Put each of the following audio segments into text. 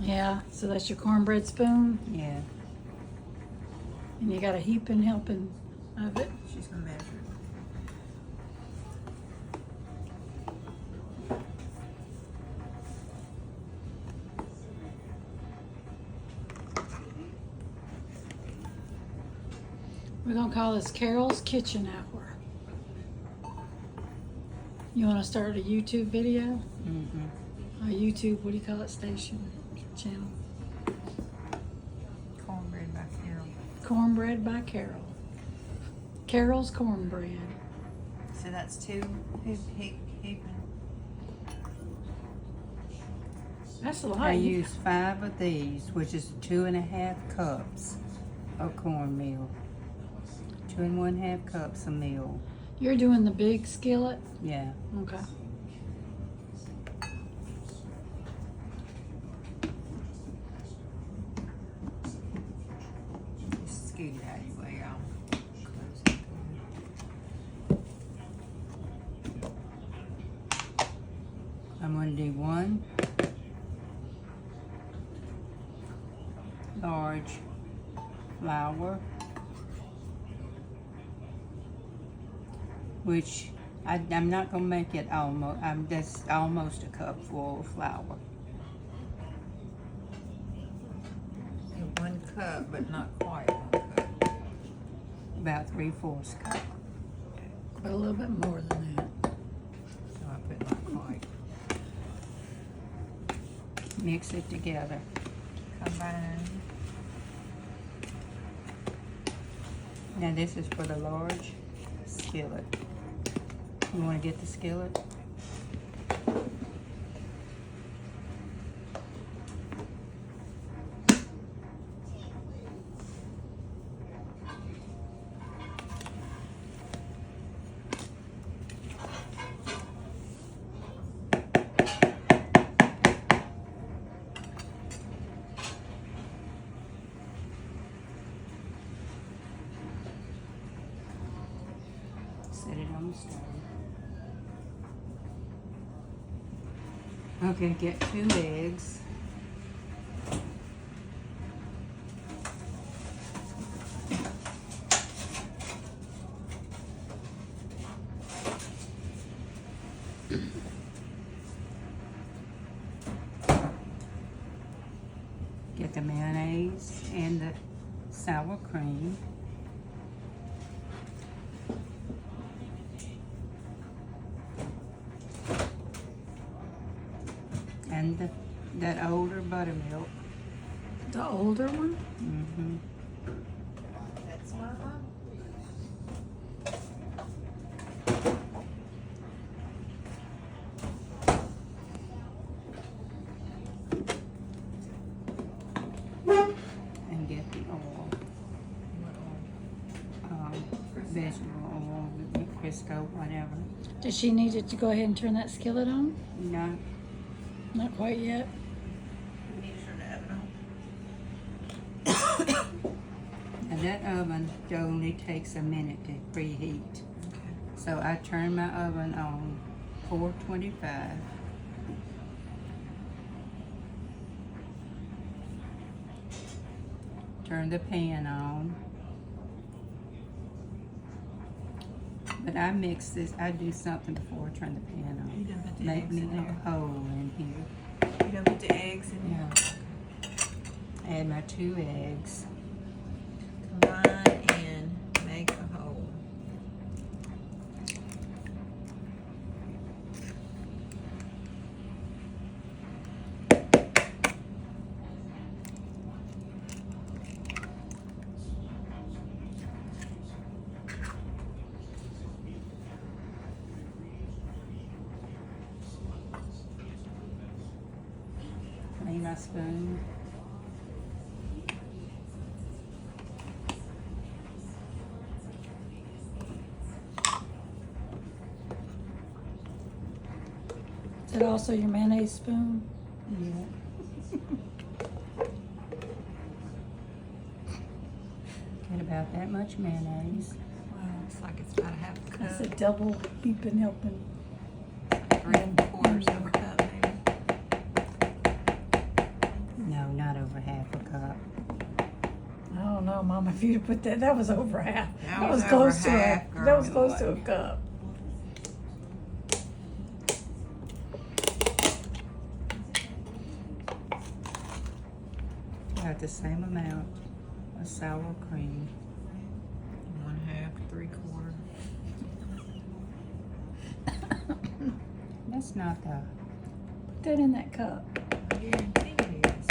Yeah, so that's your cornbread spoon, Yeah. and you got a heaping helping of it. She's gonna measure it. We're gonna call this Carol's Kitchen Hour. You wanna start a YouTube video? Mm-hmm. A YouTube, what do you call it, station, channel? Cornbread by Carol. Cornbread by Carol. Carol's Cornbread. So that's two heaping. That's a lot. I use 5 of these, which is 2½ cups of cornmeal. 2 1/2 cups of meal. You're doing the big skillet? Yeah. Okay. Just scoot it out of your way, y'all. Close it. I'm going to do 1 large flour, which I'm not going to make it almost, I'm just almost a cup full of flour. And 1 cup, but not quite 1 cup. About 3/4 cup. But a little bit more than that. So I put not quite. Mix it together. Combine. Now this is for the large skillet. You want to get the skillet? Set it on the stove. Okay, get 2 eggs. Get the mayonnaise and the sour cream. And that older buttermilk. The older one? Mm-hmm. That's one of them. And get the oil. Vegetable oil, Crisco, whatever. Does she need it to go ahead and turn that skillet on? No, Not quite yet. We need to turn the oven on. and that oven only takes a minute to preheat. Okay. So I turn my oven on 425. Turn the pan on. But I mix this, I do something before I turn the pan on. You done put the Make eggs me in a there? hole in here. You done put the eggs in there? Yeah. Add my 2 eggs. Combine and make a hole. Clean my spoon. Is that also your mayonnaise spoon? Yeah. Get about that much mayonnaise. Wow, looks like it's about a half a That's a cup. double heaping helping. 3 3/4 of a cup, maybe. No, No, not over half a cup. I don't know, Mom, if you'd put that was over half. That was over half, That was girl. close to a cup. About the same amount of sour cream. 1/2, 3/4. That's not the. Put that in that cup. I guarantee it is.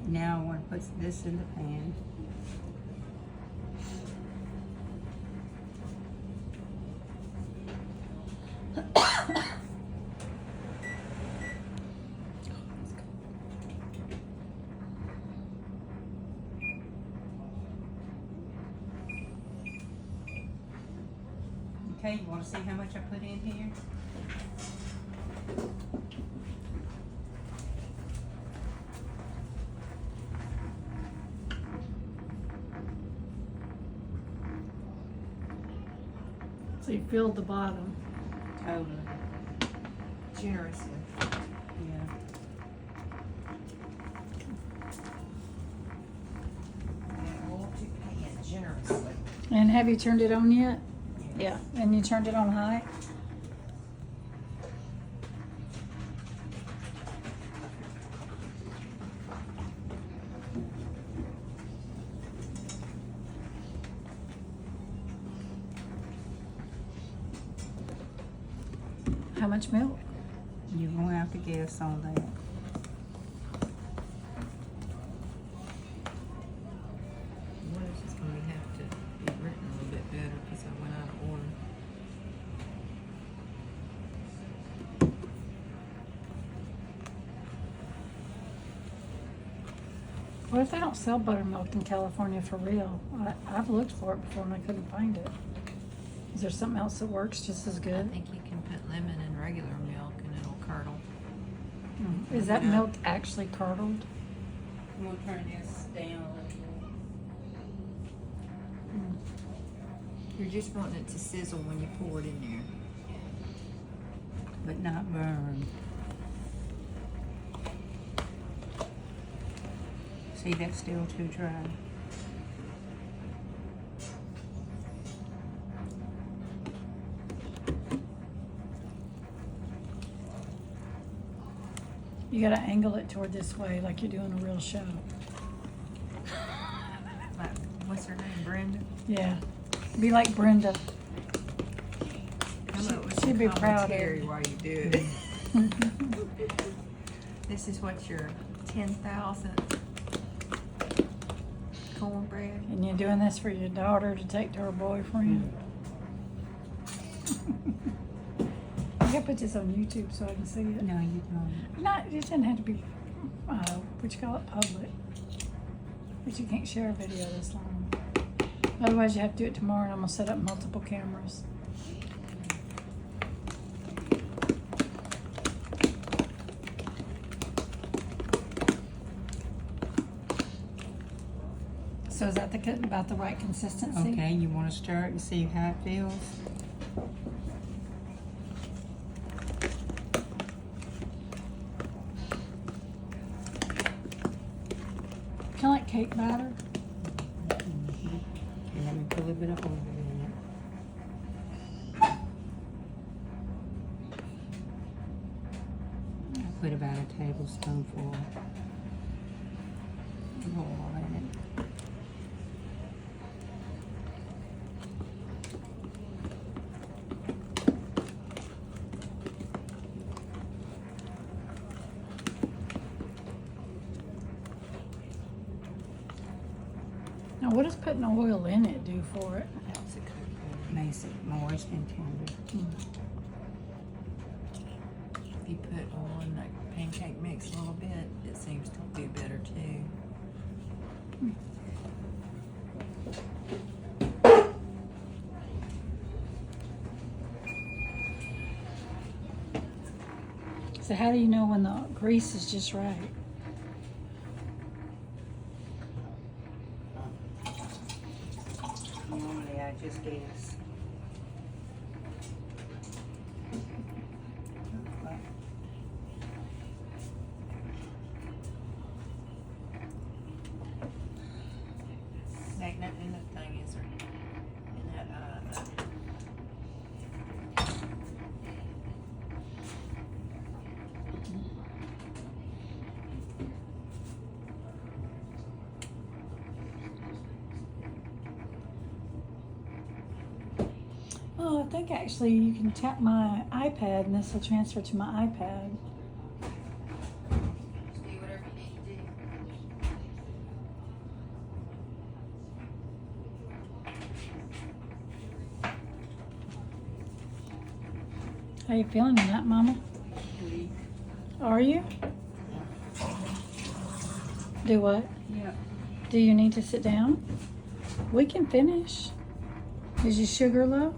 Now I want to put this in the pan. Okay, you want to see how much I put in here? So you filled the bottom. Totally. Generously. Yeah. And oil to pan generously. And have you turned it on yet? Yeah. And you turned it on high? How much milk? You're going to have to guess on that. What is this going to have to be written a little bit better because I went out of order. What if they don't sell buttermilk in California for real? I've looked for it before and I couldn't find it. Is there something else that works just as I good? think you can put lemon in regular milk and it'll curdle. Is that Yeah. milk actually curdled? I'm going to turn this down a little You're just wanting it to sizzle when you pour it in there. bit, but not burn. See, that's still too dry. You gotta angle it toward this way like you're doing a real show. Like, what's her name, Brenda? Yeah. Be like Brenda. Come up with she'd some be proud of commentary you. while you do it. This is what your 10,000th cornbread. And you're doing this for your daughter to take to her boyfriend. I gotta put this on YouTube so I can see it. No, you don't. Not, it doesn't have to be, what you call it, public. But you can't share a video this long. Otherwise you have to do it tomorrow and I'm gonna set up multiple cameras. So is that about the right consistency? Okay, you want to stir it and see how it feels? Kind of like cake batter. And let me put a little bit of oil in it. I put about a tablespoonful of oil in it. Now what does putting oil in it do for it? Helps it cook Makes it moist and tender. If you put oil in that pancake mix a little bit, it seems to do better too. So how do you know when the grease is just right? I just guess. Okay. Magnet in the thing is there? In that, Oh, I think actually you can tap my iPad and this will transfer to my iPad. Just do whatever you need to do. How you feeling tonight, Mama? Are you? Do what? Yep. Do you need to sit down? We can finish. Is your sugar low?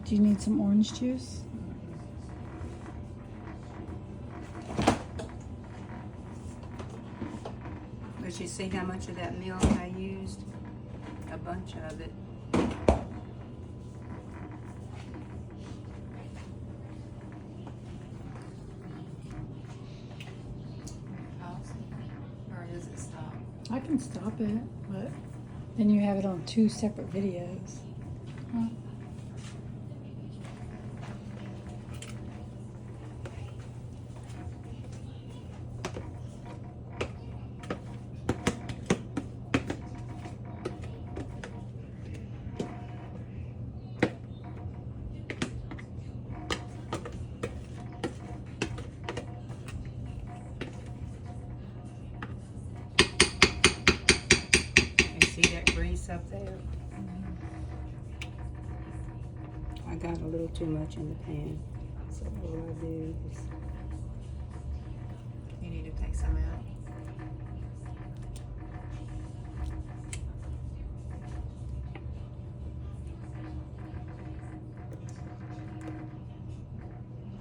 Do you need some orange juice? But you see how much of that milk I used? A bunch of it. Pause. Or does it stop? I can stop it, but then you have it on 2 separate videos. Huh? You see that grease up there? I got a little too much in the pan. So what I do is You need to take some out.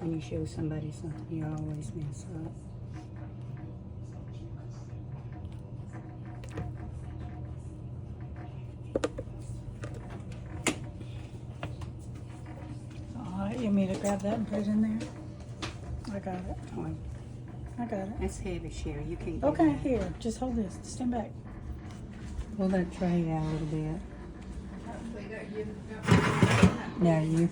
when you show somebody something, you always mess up. Alright, you want me to grab that and put it in there? I got it. Oh, I got it. that's heavy, Sherry. You can't. Okay, here. Just hold this. Stand back. Pull that tray out a little bit. No, you.